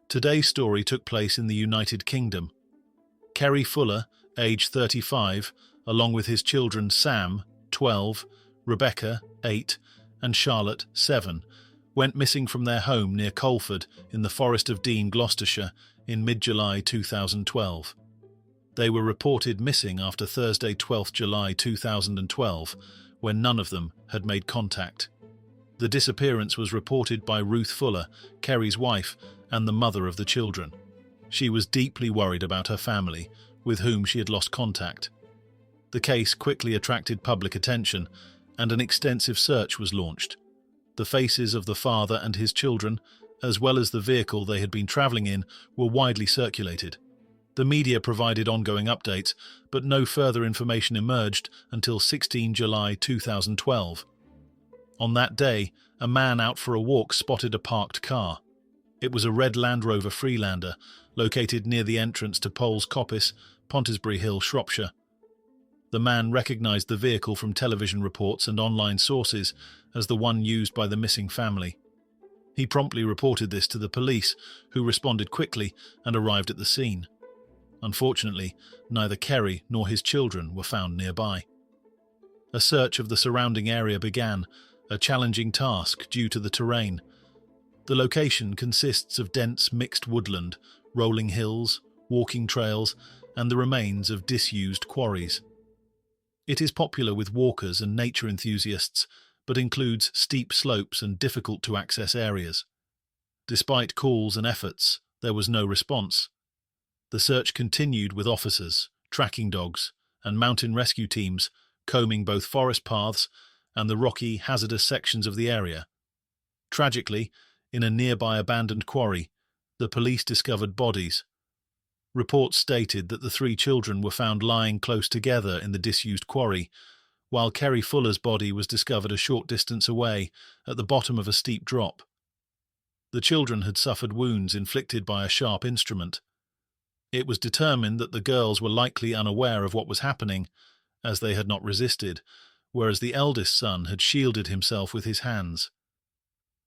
Today's story took place in the United Kingdom. Kerry Fuller, age 35, along with his children Sam, 12, Rebecca, 8, and Charlotte, 7, went missing from their home near Colford in the Forest of Dean, Gloucestershire, in mid-July 2012. They were reported missing after Thursday, 12 July 2012, when none of them had made contact. The disappearance was reported by Ruth Fuller, Kerry's wife, and the mother of the children. She was deeply worried about her family, with whom she had lost contact. The case quickly attracted public attention, and an extensive search was launched. The faces of the father and his children, as well as the vehicle they had been travelling in, were widely circulated. The media provided ongoing updates, but no further information emerged until 16 July 2012. On that day, a man out for a walk spotted a parked car. It was a red Land Rover Freelander, located near the entrance to Poles Coppice, Pontisbury Hill, Shropshire. The man recognised the vehicle from television reports and online sources as the one used by the missing family. He promptly reported this to the police, who responded quickly and arrived at the scene. Unfortunately, neither Kerry nor his children were found nearby. A search of the surrounding area began, a challenging task due to the terrain. The location consists of dense mixed woodland, rolling hills, walking trails, and the remains of disused quarries. It is popular with walkers and nature enthusiasts, but includes steep slopes and difficult-to-access areas. Despite calls and efforts, there was no response. The search continued with officers, tracking dogs, and mountain rescue teams combing both forest paths and the rocky, hazardous sections of the area. Tragically, in a nearby abandoned quarry, the police discovered bodies. Reports stated that the 3 children were found lying close together in the disused quarry, while Kerry Fuller's body was discovered a short distance away at the bottom of a steep drop. The children had suffered wounds inflicted by a sharp instrument. It was determined that the girls were likely unaware of what was happening, as they had not resisted, whereas the eldest son had shielded himself with his hands.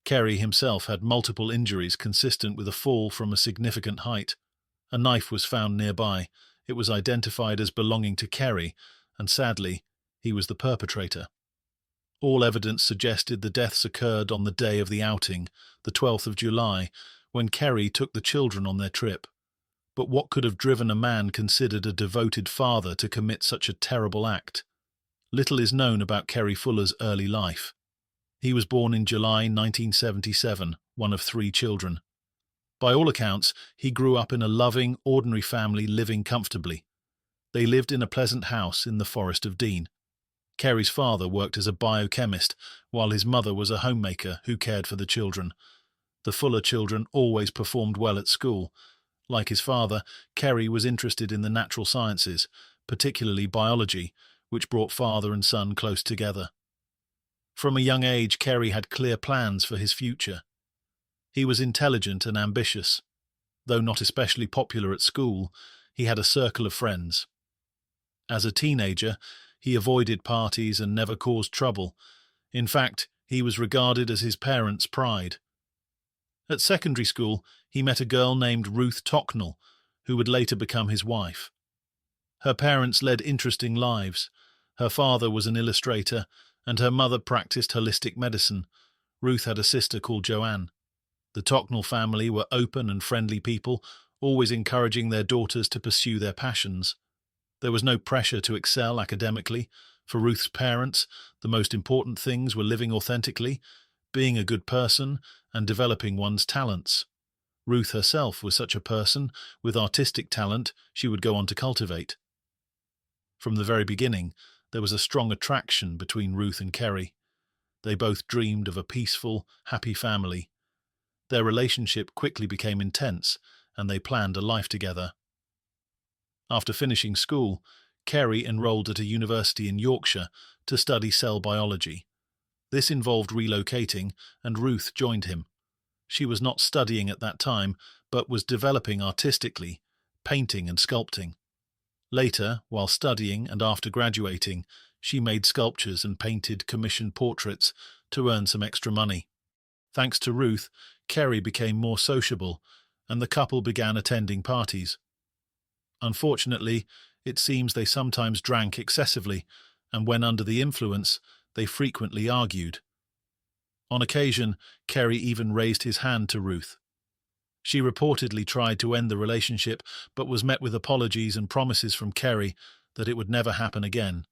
Kerry himself had multiple injuries consistent with a fall from a significant height. A knife was found nearby. It was identified as belonging to Kerry, and sadly, he was the perpetrator. All evidence suggested the deaths occurred on the day of the outing, the 12th of July, when Kerry took the children on their trip. But what could have driven a man considered a devoted father to commit such a terrible act? Little is known about Kerry Fuller's early life. He was born in July 1977, one of 3 children. By all accounts, he grew up in a loving, ordinary family living comfortably. They lived in a pleasant house in the Forest of Dean. Kerry's father worked as a biochemist, while his mother was a homemaker who cared for the children. The Fuller children always performed well at school. Like his father, Kerry was interested in the natural sciences, particularly biology, which brought father and son close together. From a young age, Kerry had clear plans for his future. He was intelligent and ambitious. Though not especially popular at school, he had a circle of friends. As a teenager, he avoided parties and never caused trouble. In fact, he was regarded as his parents' pride. At secondary school, he met a girl named Ruth Tocknell, who would later become his wife. Her parents led interesting lives. Her father was an illustrator, and her mother practiced holistic medicine. Ruth had a sister called Joanne. The Tocknell family were open and friendly people, always encouraging their daughters to pursue their passions. There was no pressure to excel academically. For Ruth's parents, the most important things were living authentically, being a good person, and developing one's talents. Ruth herself was such a person, with artistic talent she would go on to cultivate. From the very beginning, there was a strong attraction between Ruth and Kerry. They both dreamed of a peaceful, happy family. Their relationship quickly became intense, and they planned a life together. After finishing school, Kerry enrolled at a university in Yorkshire to study cell biology. This involved relocating, and Ruth joined him. She was not studying at that time, but was developing artistically, painting and sculpting. Later, while studying and after graduating, she made sculptures and painted commissioned portraits to earn some extra money. Thanks to Ruth, Kerry became more sociable, and the couple began attending parties. Unfortunately, it seems they sometimes drank excessively, and when under the influence, they frequently argued. On occasion, Kerry even raised his hand to Ruth. She reportedly tried to end the relationship, but was met with apologies and promises from Kerry that it would never happen again.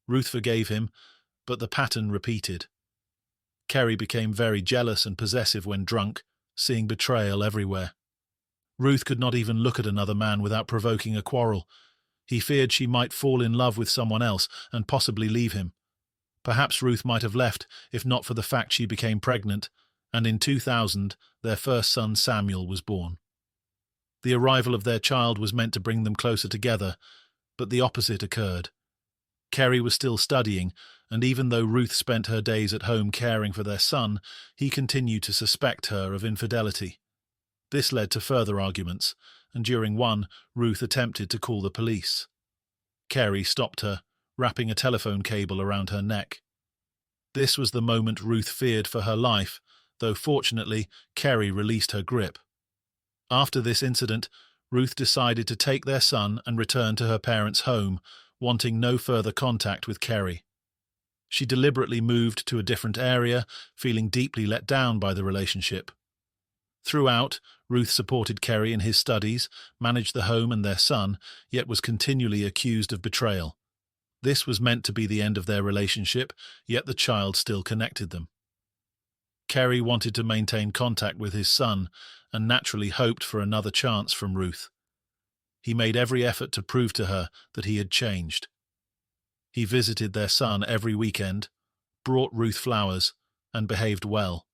Ruth forgave him, but the pattern repeated. Kerry became very jealous and possessive when drunk, seeing betrayal everywhere. Ruth could not even look at another man without provoking a quarrel. He feared she might fall in love with someone else and possibly leave him. Perhaps Ruth might have left if not for the fact she became pregnant, and in 2000 their first son Samuel was born. The arrival of their child was meant to bring them closer together, but the opposite occurred. Kerry was still studying, and even though Ruth spent her days at home caring for their son, he continued to suspect her of infidelity. This led to further arguments, and during one, Ruth attempted to call the police. Kerry stopped her, wrapping a telephone cable around her neck. This was the moment Ruth feared for her life, though fortunately Kerry released her grip. After this incident, Ruth decided to take their son and return to her parents' home, wanting no further contact with Kerry. She deliberately moved to a different area, feeling deeply let down by the relationship. Throughout, Ruth supported Kerry in his studies, managed the home and their son, yet was continually accused of betrayal. This was meant to be the end of their relationship, yet the child still connected them. Kerry wanted to maintain contact with his son and naturally hoped for another chance from Ruth. He made every effort to prove to her that he had changed. He visited their son every weekend, brought Ruth flowers, and behaved well.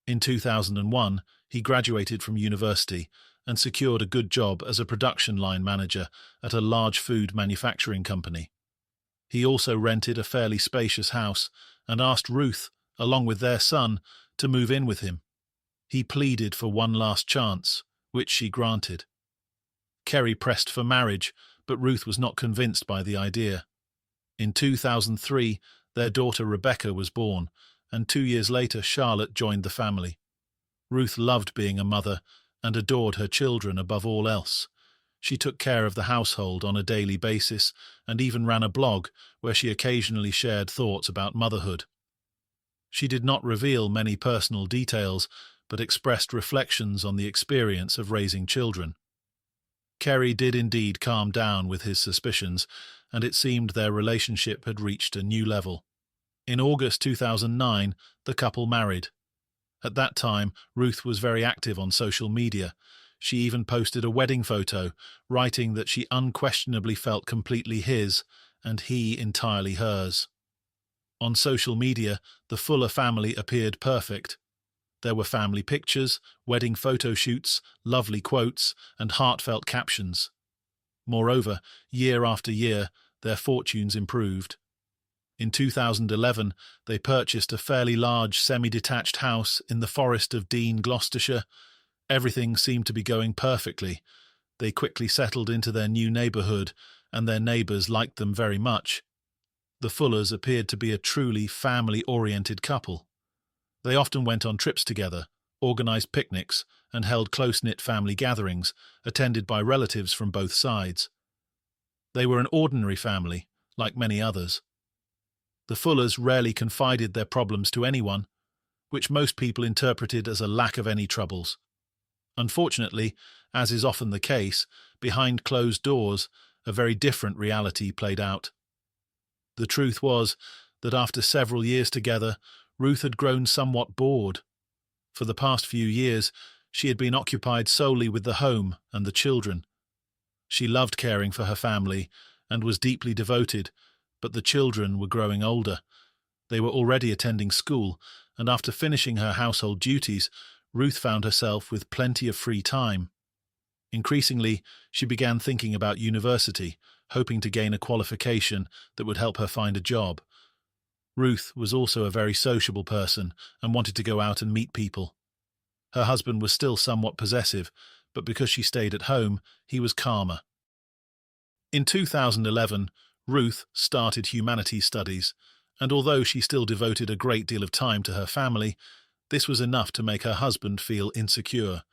In 2001, he graduated from university and secured a good job as a production line manager at a large food manufacturing company. He also rented a fairly spacious house and asked Ruth, along with their son, to move in with him. He pleaded for one last chance, which she granted. Kerry pressed for marriage, but Ruth was not convinced by the idea. In 2003, their daughter Rebecca was born, and 2 years later Charlotte joined the family. Ruth loved being a mother and adored her children above all else. She took care of the household on a daily basis and even ran a blog where she occasionally shared thoughts about motherhood. She did not reveal many personal details, but expressed reflections on the experience of raising children. Kerry did indeed calm down with his suspicions, and it seemed their relationship had reached a new level. In August 2009, the couple married. At that time, Ruth was very active on social media. She even posted a wedding photo, writing that she unquestionably felt completely his, and he entirely hers. On social media, the Fuller family appeared perfect. There were family pictures, wedding photo shoots, lovely quotes, and heartfelt captions. Moreover, year after year, their fortunes improved. In 2011, they purchased a fairly large semi-detached house in the Forest of Dean, Gloucestershire. Everything seemed to be going perfectly. They quickly settled into their new neighbourhood, and their neighbours liked them very much. The Fullers appeared to be a truly family-oriented couple. They often went on trips together, organised picnics, and held close-knit family gatherings, attended by relatives from both sides. They were an ordinary family, like many others. The Fullers rarely confided their problems to anyone, which most people interpreted as a lack of any troubles. Unfortunately, as is often the case, behind closed doors, a very different reality played out. The truth was that after several years together, Ruth had grown somewhat bored. For the past few years, she had been occupied solely with the home and the children. She loved caring for her family and was deeply devoted, but the children were growing older. They were already attending school, and after finishing her household duties, Ruth found herself with plenty of free time. Increasingly, she began thinking about university, hoping to gain a qualification that would help her find a job. Ruth was also a very sociable person and wanted to go out and meet people. Her husband was still somewhat possessive, but because she stayed at home, he was calmer. In 2011, Ruth started humanities studies, and although she still devoted a great deal of time to her family, this was enough to make her husband feel insecure.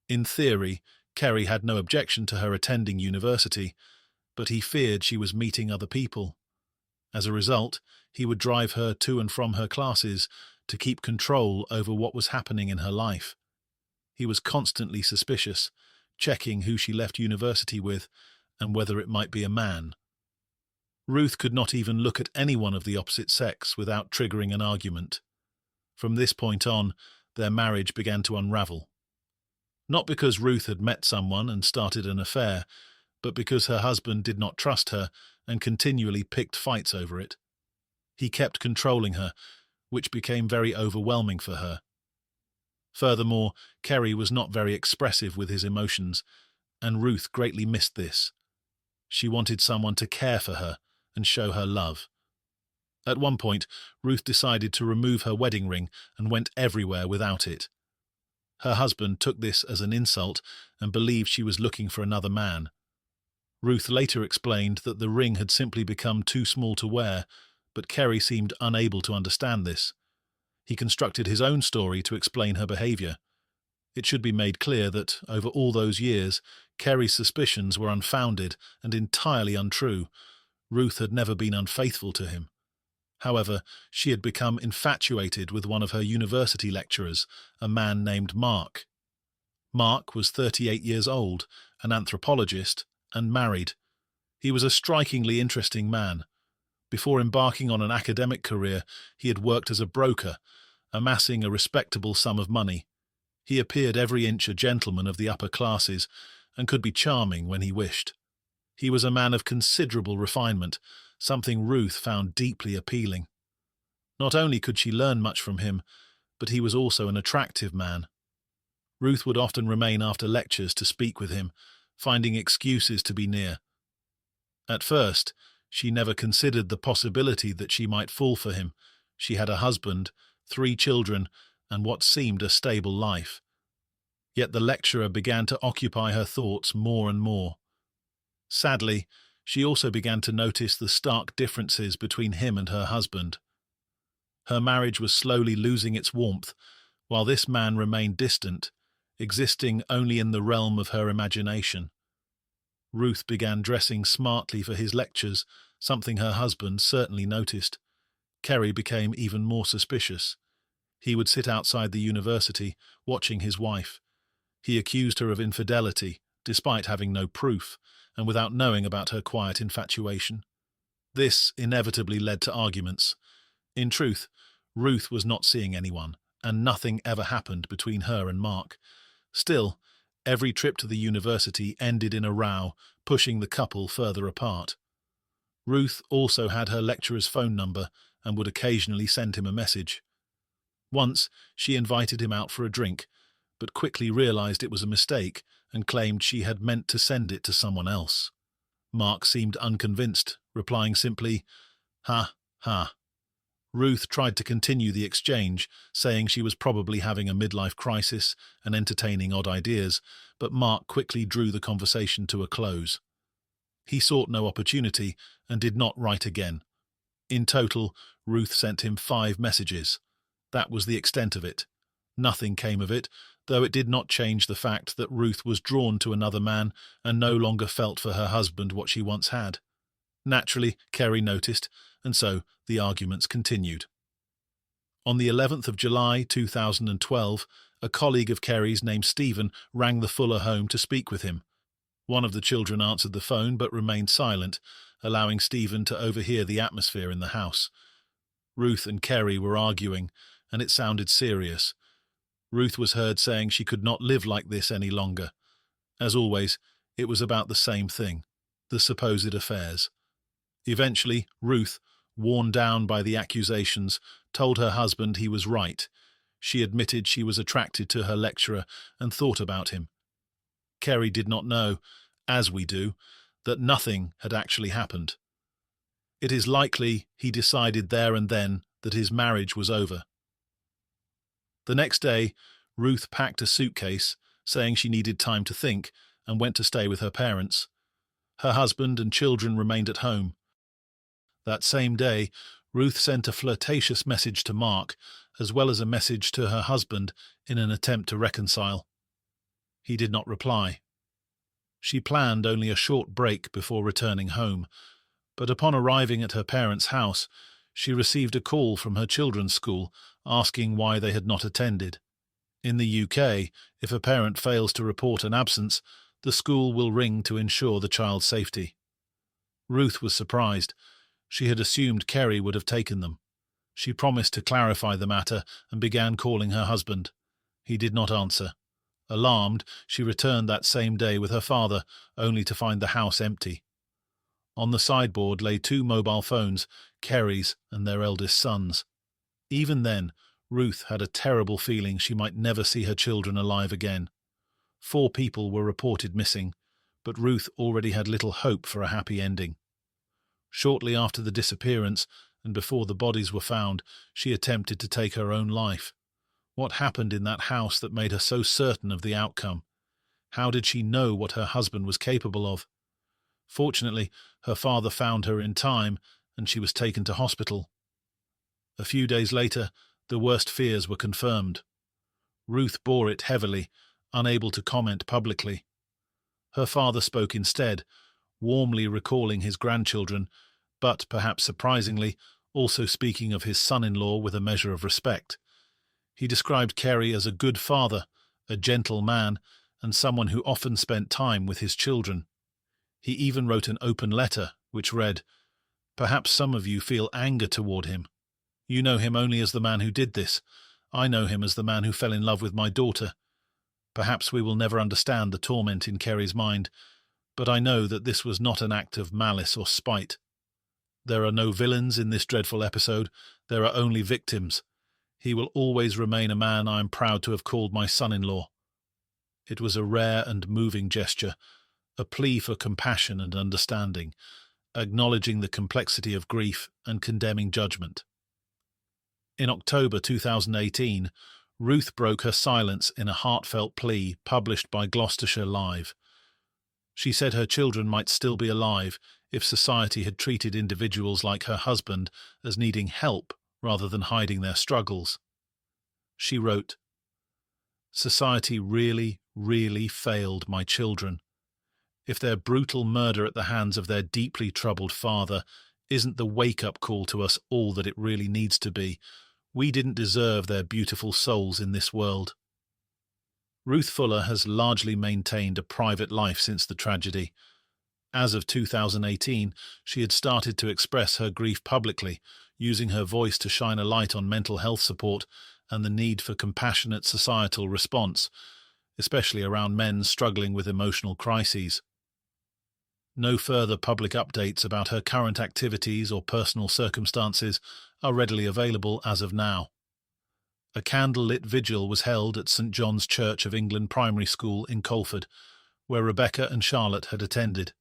In theory, Kerry had no objection to her attending university, but he feared she was meeting other people. As a result, he would drive her to and from her classes to keep control over what was happening in her life. He was constantly suspicious, checking who she left university with and whether it might be a man. Ruth could not even look at anyone of the opposite sex without triggering an argument. From this point on, their marriage began to unravel. Not because Ruth had met someone and started an affair, but because her husband did not trust her and continually picked fights over it. He kept controlling her, which became very overwhelming for her. Furthermore, Kerry was not very expressive with his emotions, and Ruth greatly missed this. She wanted someone to care for her and show her love. At one point, Ruth decided to remove her wedding ring and went everywhere without it. Her husband took this as an insult and believed she was looking for another man. Ruth later explained that the ring had simply become too small to wear, but Kerry seemed unable to understand this. He constructed his own story to explain her behavior. It should be made clear that, over all those years, Kerry's suspicions were unfounded and entirely untrue. Ruth had never been unfaithful to him. However, she had become infatuated with one of her university lecturers, a man named Mark. Mark was 38 years old, an anthropologist, and married. He was a strikingly interesting man. Before embarking on an academic career, he had worked as a broker, amassing a respectable sum of money. He appeared every inch a gentleman of the upper classes and could be charming when he wished. He was a man of considerable refinement, something Ruth found deeply appealing. Not only could she learn much from him, but he was also an attractive man. Ruth would often remain after lectures to speak with him, finding excuses to be near. At first, she never considered the possibility that she might fall for him. She had a husband, 3 children, and what seemed a stable life. Yet the lecturer began to occupy her thoughts more and more. Sadly, she also began to notice the stark differences between him and her husband. Her marriage was slowly losing its warmth, while this man remained distant, existing only in the realm of her imagination. Ruth began dressing smartly for his lectures, something her husband certainly noticed. Kerry became even more suspicious. He would sit outside the university, watching his wife. He accused her of infidelity, despite having no proof, and without knowing about her quiet infatuation. This inevitably led to arguments. In truth, Ruth was not seeing anyone, and nothing ever happened between her and Mark. Still, every trip to the university ended in a row, pushing the couple further apart. Ruth also had her lecturer's phone number and would occasionally send him a message. Once, she invited him out for a drink, but quickly realized it was a mistake and claimed she had meant to send it to someone else. Mark seemed unconvinced, replying simply, "Ha, ha." Ruth tried to continue the exchange, saying she was probably having a midlife crisis and entertaining odd ideas, but Mark quickly drew the conversation to a close. He sought no opportunity and did not write again. In total, Ruth sent him 5 messages. That was the extent of it. Nothing came of it, though it did not change the fact that Ruth was drawn to another man and no longer felt for her husband what she once had. Naturally, Kerry noticed, and so the arguments continued. On the 11th of July 2012, a colleague of Kerry's named Stephen rang the Fuller home to speak with him. One of the children answered the phone but remained silent, allowing Stephen to overhear the atmosphere in the house. Ruth and Kerry were arguing, and it sounded serious. Ruth was heard saying she could not live like this any longer. As always, it was about the same thing, the supposed affairs. Eventually, Ruth, worn down by the accusations, told her husband he was right. She admitted she was attracted to her lecturer and thought about him. Kerry did not know, as we do, that nothing had actually happened. It is likely he decided there and then that his marriage was over. The next day, Ruth packed a suitcase, saying she needed time to think, and went to stay with her parents. Her husband and children remained at home. That same day, Ruth sent a flirtatious message to Mark, as well as a message to her husband in an attempt to reconcile. He did not reply. She planned only a short break before returning home, but upon arriving at her parents' house, she received a call from her children's school asking why they had not attended. In the UK, if a parent fails to report an absence, the school will ring to ensure the child's safety. Ruth was surprised. She had assumed Kerry would have taken them. She promised to clarify the matter and began calling her husband. He did not answer. Alarmed, she returned that same day with her father, only to find the house empty. On the sideboard lay 2 mobile phones, Kerry's and their eldest son's. Even then, Ruth had a terrible feeling she might never see her children alive again. 4 people were reported missing, but Ruth already had little hope for a happy ending. Shortly after the disappearance, and before the bodies were found, she attempted to take her own life. What happened in that house that made her so certain of the outcome? How did she know what her husband was capable of? Fortunately, her father found her in time, and she was taken to hospital. A few days later, the worst fears were confirmed. Ruth bore it heavily, unable to comment publicly. Her father spoke instead, warmly recalling his grandchildren, but, perhaps surprisingly, also speaking of his son-in-law with a measure of respect. He described Kerry as a good father, a gentle man, and someone who often spent time with his children. He even wrote an open letter, which read, "Perhaps some of you feel anger toward him. You know him only as the man who did this. I know him as the man who fell in love with my daughter. Perhaps we will never understand the torment in Kerry's mind, but I know that this was not an act of malice or spite. There are no villains in this dreadful episode. There are only victims. He will always remain a man I am proud to have called my son-in-law." It was a rare and moving gesture, a plea for compassion and understanding, acknowledging the complexity of grief and condemning judgment. In October 2018, Ruth broke her silence in a heartfelt plea published by Gloucestershire Live. She said her children might still be alive if society had treated individuals like her husband as needing help rather than hiding their struggles. She wrote, "Society really, really failed my children. If their brutal murder at the hands of their deeply troubled father isn't the wake-up call to us all that it really needs to be, we didn't deserve their beautiful souls in this world." Ruth Fuller has largely maintained a private life since the tragedy. As of 2018, she had started to express her grief publicly, using her voice to shine a light on mental health support and the need for compassionate societal response, especially around men struggling with emotional crises. No further public updates about her current activities or personal circumstances are readily available as of now. A candle-lit vigil was held at St. John's Church of England Primary School in Colford, where Rebecca and Charlotte had attended.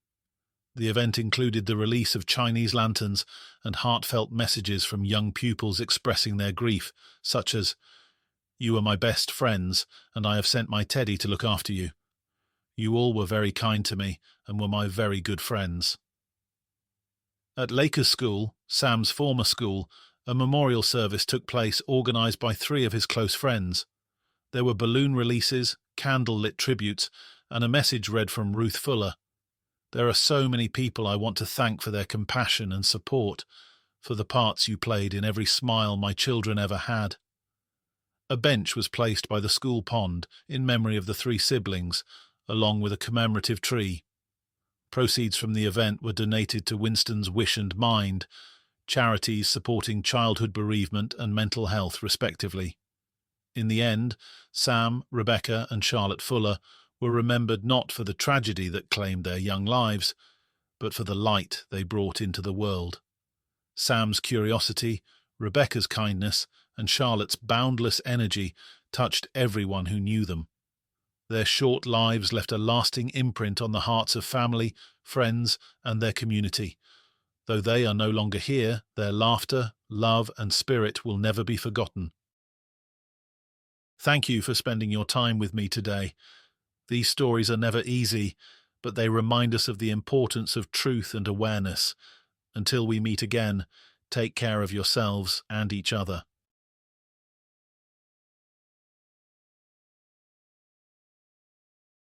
The event included the release of Chinese lanterns and heartfelt messages from young pupils expressing their grief, such as, "You are my best friends, and I have sent my teddy to look after you. You all were very kind to me and were my very good friends." At Lakers School, Sam's former school, a memorial service took place organised by 3 of his close friends. There were balloon releases, candle-lit tributes, and a message read from Ruth Fuller. "There are so many people I want to thank for their compassion and support, for the parts you played in every smile my children ever had." A bench was placed by the school pond in memory of the 3 siblings, along with a commemorative tree. Proceeds from the event were donated to Winston's Wish and Mind, charities supporting childhood bereavement and mental health, respectively. In the end, Sam, Rebecca, and Charlotte Fuller were remembered not for the tragedy that claimed their young lives, but for the light they brought into the world. Sam's curiosity, Rebecca's kindness, and Charlotte's boundless energy touched everyone who knew them. Their short lives left a lasting imprint on the hearts of family, friends, and their community. Though they are no longer here, their laughter, love, and spirit will never be forgotten. Thank you for spending your time with me today. These stories are never easy, but they remind us of the importance of truth and awareness. Until we meet again, take care of yourselves and each other.